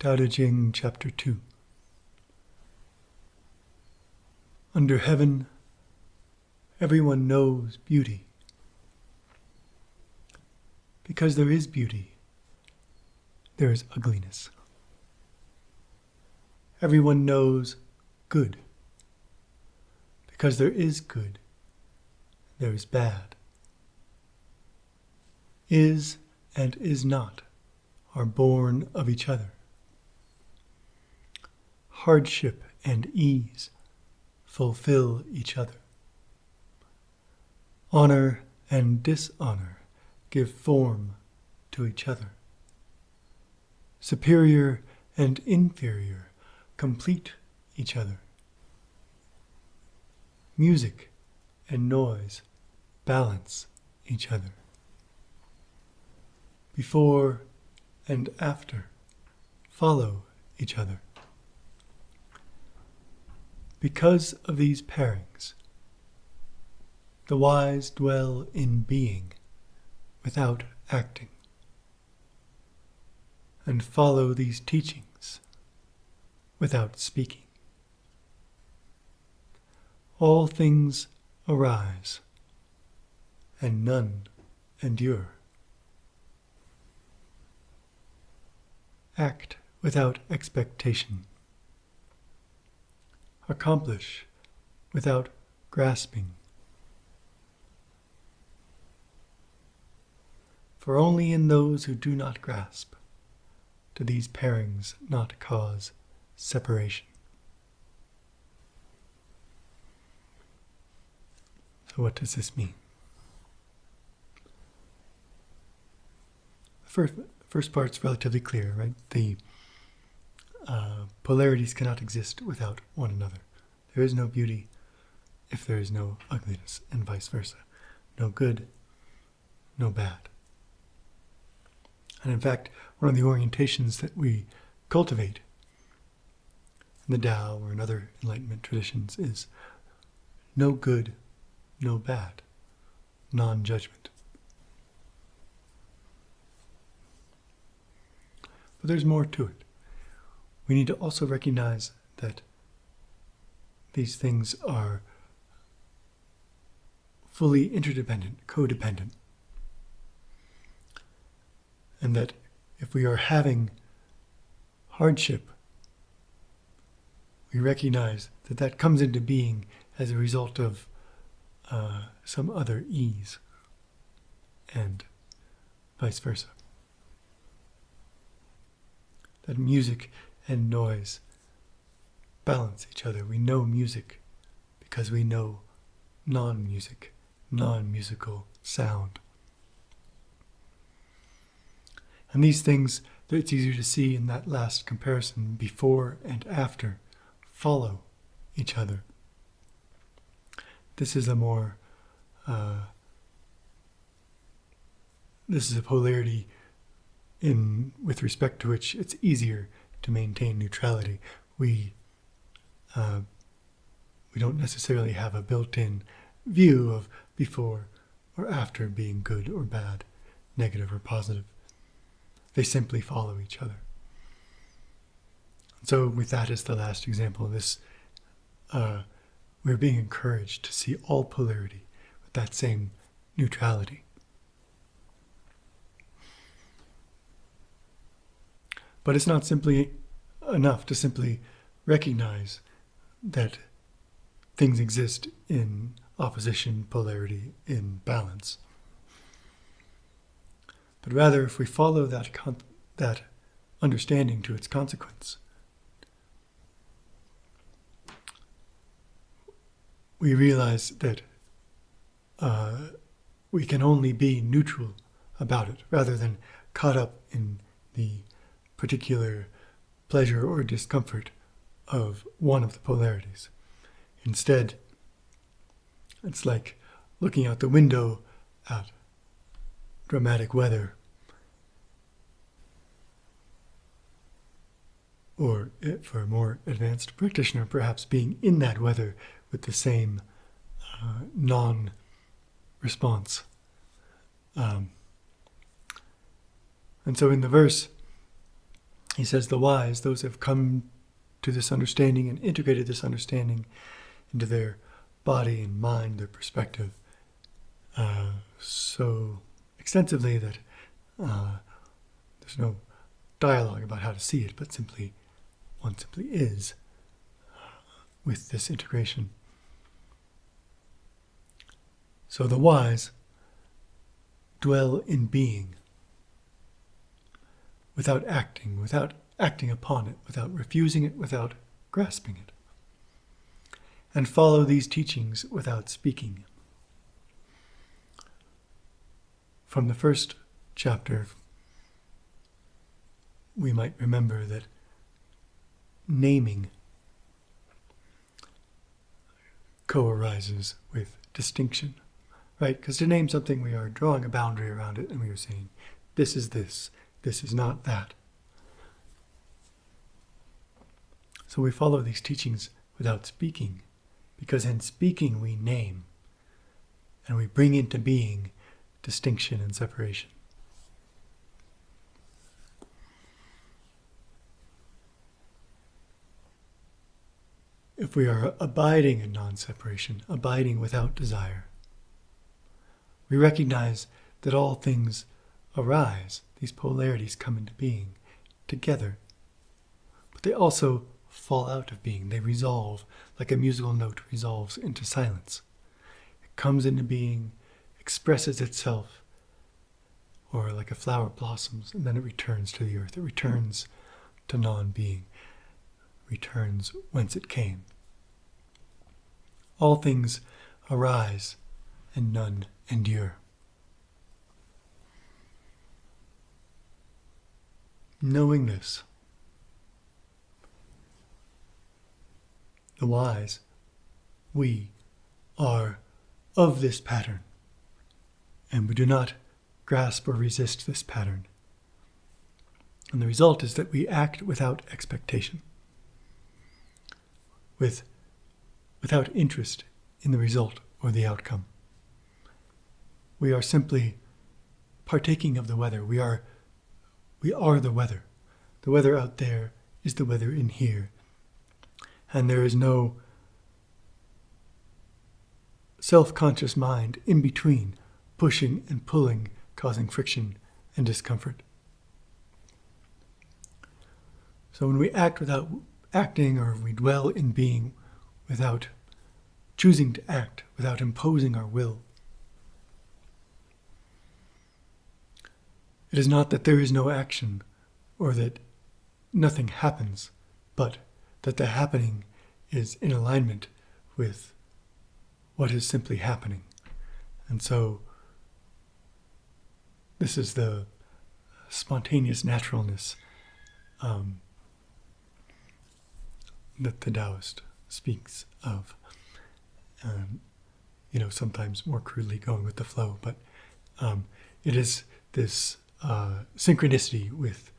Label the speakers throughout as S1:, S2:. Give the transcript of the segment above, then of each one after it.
S1: Dao De Jing Chapter 2. Under heaven, everyone knows beauty. Because there is beauty, there is ugliness. Everyone knows good. Because there is good, there is bad. Is and is not are born of each other. Hardship and ease fulfill each other. Honor and dishonor give form to each other. Superior and inferior complete each other. Music and noise balance each other. Before and after follow each other. Because of these pairings, the wise dwell in being without acting, and follow these teachings without speaking. All things arise, and none endure. Act without expectation. Accomplish without grasping. For only in those who do not grasp do these pairings not cause separation. So what does this mean? The first part's relatively clear, right? The polarities cannot exist without one another. There is no beauty if there is no ugliness, and vice versa. No good, no bad. And in fact, one of the orientations that we cultivate in the Tao or in other Enlightenment traditions is no good, no bad, non-judgment. But there's more to it. We need to also recognize that these things are fully interdependent, codependent. And that if we are having hardship, we recognize that that comes into being as a result of some other ease, and vice versa. That music and noise balance each other. We know music because we know non-music, non-musical sound. And these things, it's easier to see in that last comparison, before and after, follow each other. This is a more, this is a polarity with respect to which it's easier to maintain neutrality. We don't necessarily have a built-in view of before or after being good or bad, negative or positive. They simply follow each other. So with that as the last example of this, we're being encouraged to see all polarity with that same neutrality. But it's not simply enough to simply recognize that things exist in opposition, polarity, in balance. But rather, if we follow that understanding to its consequence, we realize that we can only be neutral about it, rather than caught up in the particular pleasure or discomfort of one of the polarities. Instead, it's like looking out the window at dramatic weather, or for a more advanced practitioner, perhaps being in that weather with the same non-response. And so in the verse, He says the wise, those who have come to this understanding and integrated this understanding into their body and mind, their perspective, so extensively that there's no dialogue about how to see it, but one simply is with this integration. So the wise dwell in being without acting upon it, without refusing it, without grasping it, and follow these teachings without speaking. From the first chapter, we might remember that naming co-arises with distinction, right? Because to name something, we are drawing a boundary around it, and we are saying, this is this is not that. So we follow these teachings without speaking, because in speaking we name, and we bring into being distinction and separation. If we are abiding in non-separation, abiding without desire, we recognize that all things arise, these polarities come into being together, but they also fall out of being. They resolve, like a musical note resolves into silence. It comes into being, expresses itself, or like a flower blossoms, and then it returns to the earth. It returns to non-being, returns whence it came. All things arise, and none endure. Knowing this, the wise, we are of this pattern, and we do not grasp or resist this pattern. And the result is that we act without expectation, without interest in the result or the outcome. We are simply partaking of the weather. We are the weather. The weather out there is the weather in here. And there is no self-conscious mind in between, pushing and pulling, causing friction and discomfort. So when we act without acting, or we dwell in being without choosing to act, without imposing our will, it is not that there is no action or that nothing happens, but that the happening is in alignment with what is simply happening. And so this is the spontaneous naturalness that the Taoist speaks of. Sometimes more crudely going with the flow, but it is this synchronicity with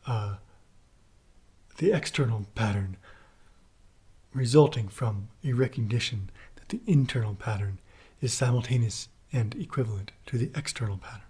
S1: the external pattern resulting from a recognition that the internal pattern is simultaneous and equivalent to the external pattern.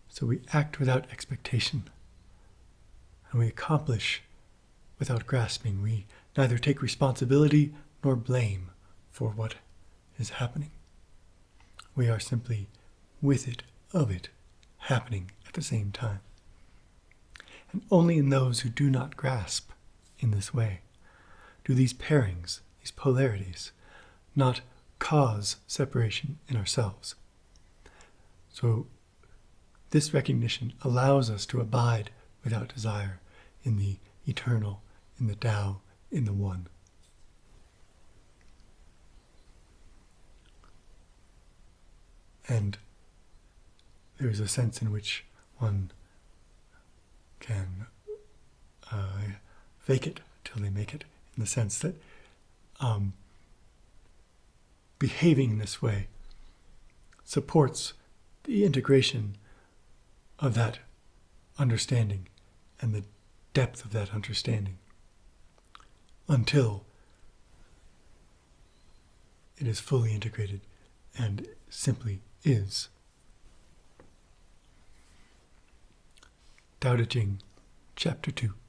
S1: So we act without expectation, and we accomplish without grasping. We neither take responsibility nor blame for what is happening. We are simply with it, of it, happening at the same time. And only in those who do not grasp in this way do these pairings, these polarities, not cause separation in ourselves. So this recognition allows us to abide without desire in the eternal, in the Tao, in the One. And there is a sense in which one can fake it till they make it, in the sense that behaving in this way supports the integration of that understanding and the depth of that understanding until it is fully integrated and simply is. Dao De Jing Chapter 2.